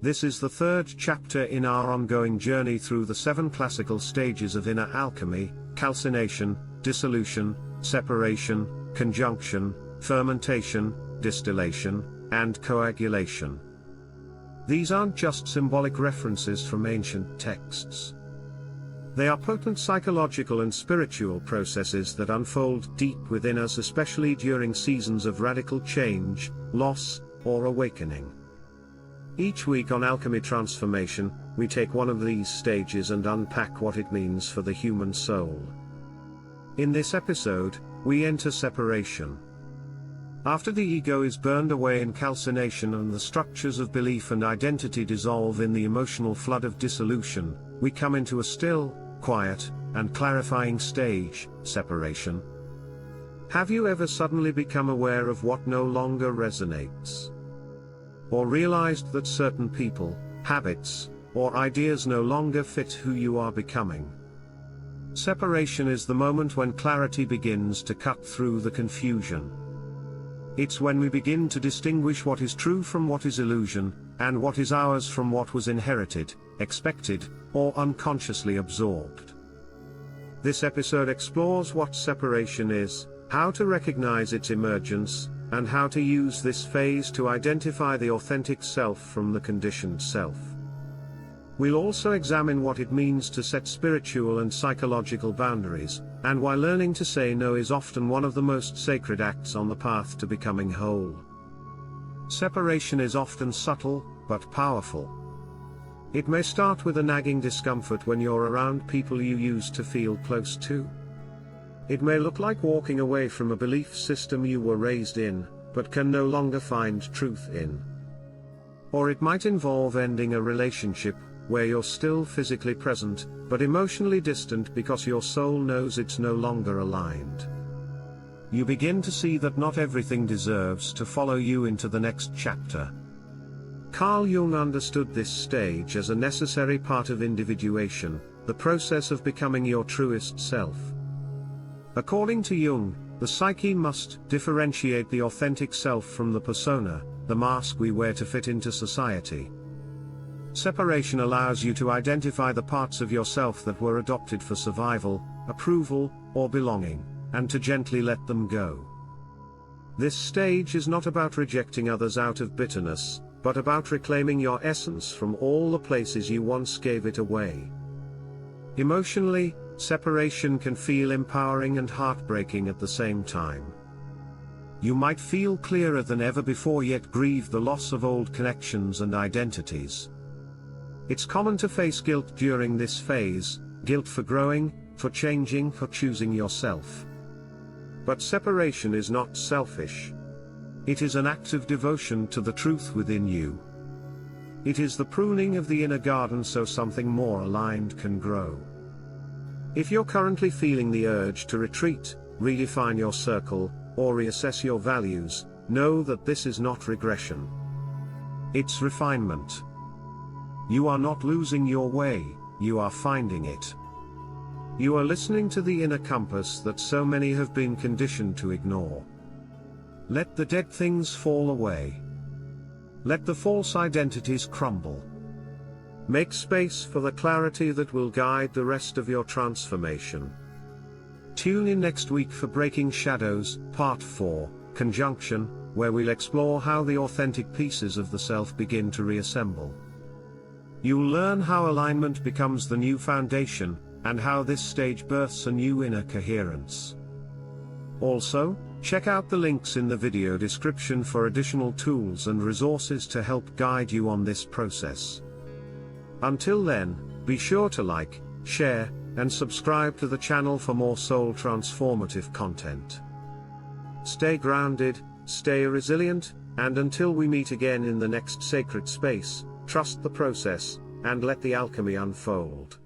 This is the third chapter in our ongoing journey through the 7 classical stages of inner alchemy: calcination, dissolution, separation, conjunction, fermentation, distillation, and coagulation. These aren't just symbolic references from ancient texts. They are potent psychological and spiritual processes that unfold deep within us, especially during seasons of radical change, loss, or awakening. Each week on Alchemy Transformation, we take one of these stages and unpack what it means for the human soul. In this episode, we enter separation. After the ego is burned away in calcination and the structures of belief and identity dissolve in the emotional flood of dissolution, we come into a still, quiet, and clarifying stage: separation. Have you ever suddenly become aware of what no longer resonates? Or realized that certain people, habits, or ideas no longer fit who you are becoming? Separation is the moment when clarity begins to cut through the confusion. It's when we begin to distinguish what is true from what is illusion, and what is ours from what was inherited, expected, or unconsciously absorbed. This episode explores what separation is, how to recognize its emergence, and how to use this phase to identify the authentic self from the conditioned self. We'll also examine what it means to set spiritual and psychological boundaries, and why learning to say no is often one of the most sacred acts on the path to becoming whole. Separation is often subtle, but powerful. It may start with a nagging discomfort when you're around people you used to feel close to. It may look like walking away from a belief system you were raised in, but can no longer find truth in. Or it might involve ending a relationship where you're still physically present, but emotionally distant because your soul knows it's no longer aligned. You begin to see that not everything deserves to follow you into the next chapter. Carl Jung understood this stage as a necessary part of individuation, the process of becoming your truest self. According to Jung, the psyche must differentiate the authentic self from the persona, the mask we wear to fit into society. Separation allows you to identify the parts of yourself that were adopted for survival, approval, or belonging, and to gently let them go. This stage is not about rejecting others out of bitterness, but about reclaiming your essence from all the places you once gave it away. Emotionally, separation can feel empowering and heartbreaking at the same time. You might feel clearer than ever before, yet grieve the loss of old connections and identities. It's common to face guilt during this phase, guilt for growing, for changing, for choosing yourself. But separation is not selfish. It is an act of devotion to the truth within you. It is the pruning of the inner garden so something more aligned can grow. If you're currently feeling the urge to retreat, redefine your circle, or reassess your values, know that this is not regression. It's refinement. You are not losing your way, you are finding it. You are listening to the inner compass that so many have been conditioned to ignore. Let the dead things fall away. Let the false identities crumble. Make space for the clarity that will guide the rest of your transformation. Tune in next week for Breaking Shadows, Part 4, Conjunction, where we'll explore how the authentic pieces of the self begin to reassemble. You'll learn how alignment becomes the new foundation, and how this stage births a new inner coherence. Also, check out the links in the video description for additional tools and resources to help guide you on this process. Until then, be sure to like, share, and subscribe to the channel for more soul transformative content. Stay grounded, stay resilient, and until we meet again in the next sacred space, trust the process, and let the alchemy unfold.